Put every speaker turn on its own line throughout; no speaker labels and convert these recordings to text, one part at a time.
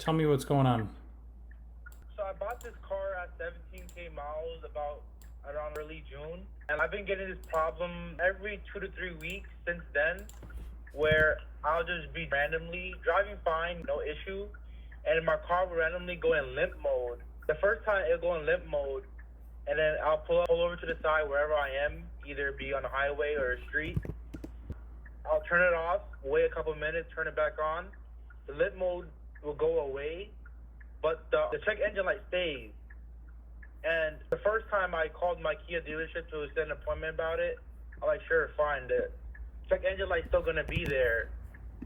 Tell me what's going on.
So I bought this car at 17K miles about around early June, and I've been getting this problem every 2 to 3 weeks since then, where I'll just be randomly driving fine, no issue, and my car will randomly go in limp mode. The first time it'll go in limp mode, and then I'll pull over to the side wherever I am, either be on a highway or a street. I'll turn it off, wait a couple minutes, turn it back on. The limp mode will go away, but the check engine light stays. And the first time I called my Kia dealership to set an appointment about it, I'm like, sure, fine. The check engine light's still going to be there.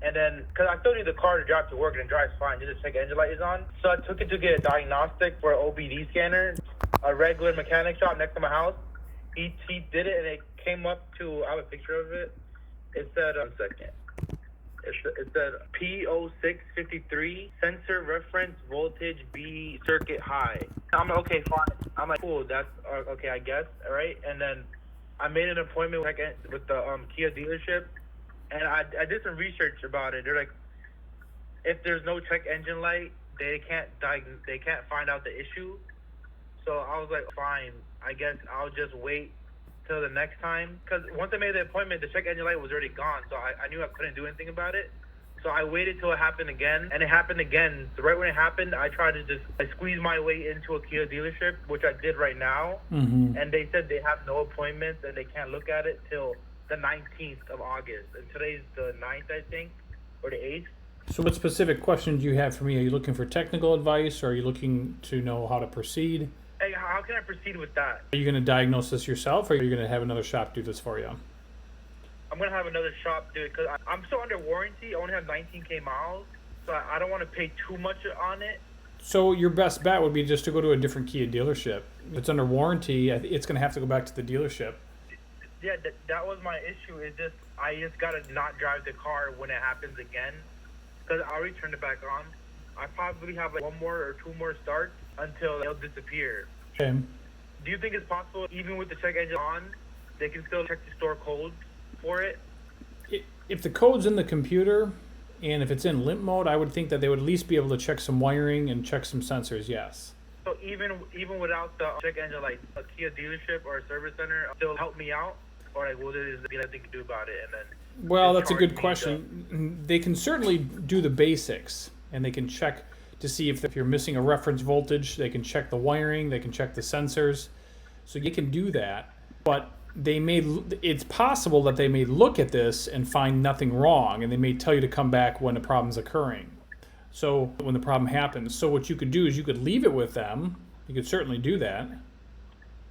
And then, because I still need the car to drive to work and it drives fine, just the check engine light is on. So I took it to get a diagnostic for an OBD scanner, a regular mechanic shop next to my house. He did it and it came up to, I have a picture of it. It said, one second. It said P0653, sensor reference voltage B circuit high. I'm like, okay, fine. I'm like, cool, that's okay, I guess, all right. And then I made an appointment with the Kia dealership, and I did some research about it. They're like, if there's no check engine light, they can't find out the issue. So I was like, fine, I guess I'll just wait till the next time, because once I made the appointment, the check engine light was already gone, so I knew I couldn't do anything about it. So I waited till it happened again, and it happened again. So right when it happened, I tried to I squeeze my way into a Kia dealership, which I did right now, and they said they have no appointments and they can't look at it till the 19th of August, and today's the 9th, I think, or the 8th.
So what specific questions do you have for me? Are you looking for technical advice, or are you looking to know how to proceed?
Hey, how can I proceed with that?
Are you going to diagnose this yourself, or are you going to have another shop do this for you?
I'm going to have another shop do it, because I'm still under warranty. I only have 19K miles, so I don't want to pay too much on it.
So your best bet would be just to go to a different Kia dealership. If it's under warranty, it's going to have to go back to the dealership.
Yeah, that was my issue. I just got to not drive the car when it happens again, because I already turned it back on. I probably have like one more or two more starts until it'll disappear.
Okay.
Do you think it's possible, even with the check engine on, they can still check the store codes for it?
If the code's in the computer, and if it's in limp mode, I would think that they would at least be able to check some wiring and check some sensors, yes.
So even without the check engine, like a Kia dealership or a service center, still help me out? Or like, will there be nothing to do about it? And then
well, that's a good question. They can certainly do the basics, and they can check to see if you're missing a reference voltage. They can check the wiring. They can check the sensors. So you can do that. But it's possible that they may look at this and find nothing wrong, and they may tell you to come back when the problem's occurring. So when the problem happens. So what you could do is you could leave it with them. You could certainly do that.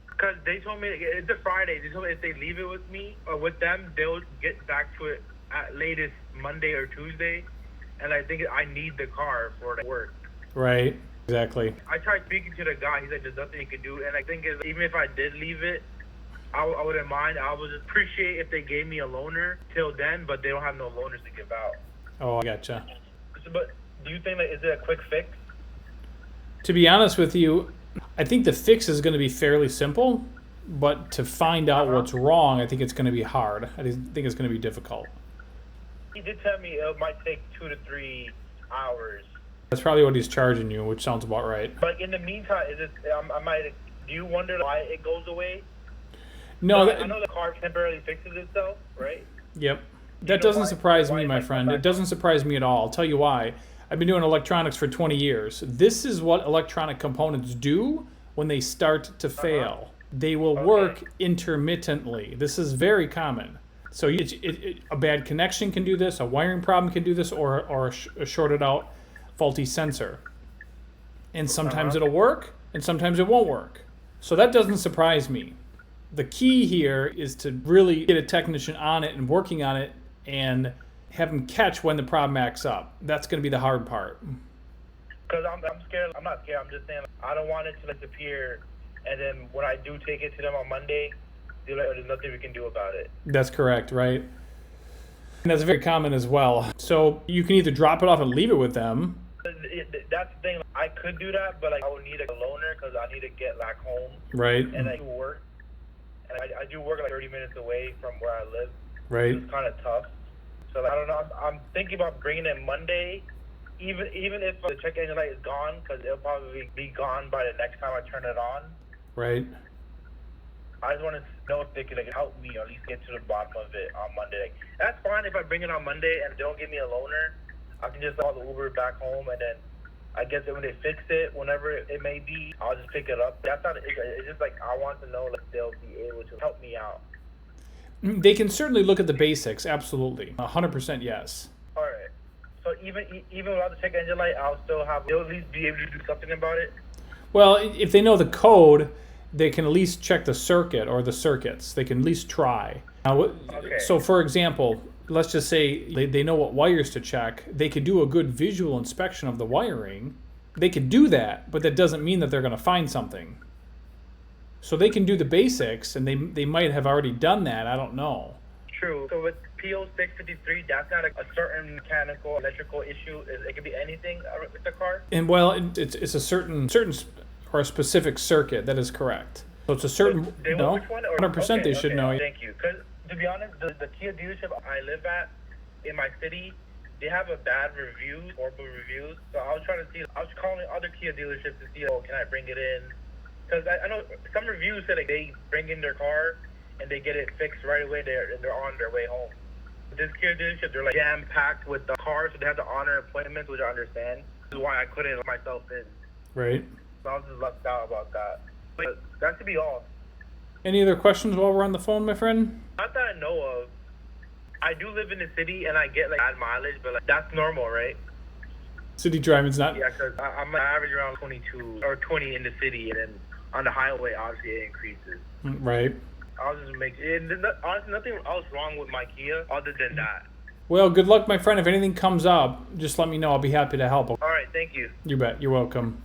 Because they told me, it's a Friday, they told me if they leave it with me or with them, they'll get back to it at latest Monday or Tuesday. And I think I need the car for it to work.
Right, exactly.
I tried speaking to the guy, he's like, there's nothing you can do. And I think even if I did leave it, I wouldn't mind. I would just appreciate if they gave me a loaner till then, but they don't have no loaners to give out.
Oh, I gotcha.
But do you think is it a quick fix?
To be honest with you, I think the fix is going to be fairly simple, but to find out what's wrong, I think it's going to be hard. I think it's going to be difficult.
He did tell me it might take 2 to 3 hours.
That's probably what he's charging you, which sounds about right.
But in the meantime, do you wonder why it goes away?
No,
I know the car temporarily fixes itself, right?
Yep. That doesn't surprise me, my friend. It doesn't surprise me at all. I'll tell you why. I've been doing electronics for 20 years. This is what electronic components do when they start to fail. They will work intermittently. This is very common. So a bad connection can do this, a wiring problem can do this, or a shorted out faulty sensor. And sometimes it'll work, and sometimes it won't work. So that doesn't surprise me. The key here is to really get a technician on it and working on it and have them catch when the problem acts up. That's going to be the hard part.
Because I'm scared. I'm not scared. I'm just saying I don't want it to disappear. And then when I do take it to them on Monday, they're like, there's nothing we can do about it.
That's correct, right? And that's very common as well. So you can either drop it off and leave it with them.
That's the thing. I could do that, but I would need a loaner because I need to get back home.
Right.
And I do work. And I do work like 30 minutes away from where I live.
Right.
It's kind of tough. So I don't know. I'm thinking about bringing it Monday, even if the check engine light is gone, because it'll probably be gone by the next time I turn it on.
Right.
I just want to know if they could like help me or at least get to the bottom of it on Monday. Like, that's fine if I bring it on Monday and they don't give me a loaner. I can just call the Uber back home, and then I guess when they fix it, whenever it may be, I'll just pick it up. That's not. It's just like I want to know like they'll be able to help me out.
They can certainly look at the basics. Absolutely, 100% yes.
All right. So even without the check engine light, I'll still have. They'll at least be able to do something about it.
Well, if they know the code, they can at least check the circuit or the circuits. They can at least try. Now,
Okay.
So, for example, let's just say they know what wires to check. They could do a good visual inspection of the wiring. They could do that, but that doesn't mean that they're going to find something. So they can do the basics, and they might have already done that. I don't know.
True. So with PO 653, that's not a certain mechanical, electrical issue. It could be anything with the car.
And well, it's a certain or a specific circuit. That is correct. So it's a certain.
They
No,
know which one? Or,
100% they should know.
Thank you. Because to be honest, the Kia dealership I live at in my city, they have a bad reviews, horrible reviews. So I was trying to see. I was calling other Kia dealerships to see, can I bring it in? Because I know some reviews say like they bring in their car and they get it fixed right away. They're on their way home. But this Kia dealership, they're like jam packed with the cars, so they have to honor appointments, which I understand. This is why I couldn't let myself in.
Right.
So I was just lucked out about that. But that should be all.
Any other questions while we're on the phone, my friend?
Not that I know of. I do live in the city and I get like bad mileage, but like that's normal, right?
City driving's not.
Yeah, because I'm like, average around 22 or 20 in the city, and then on the highway, obviously it increases.
Right.
I was just making. Honestly, nothing else wrong with my Kia other than that.
Well, good luck, my friend. If anything comes up, just let me know. I'll be happy to help.
All right, thank you.
You bet. You're welcome.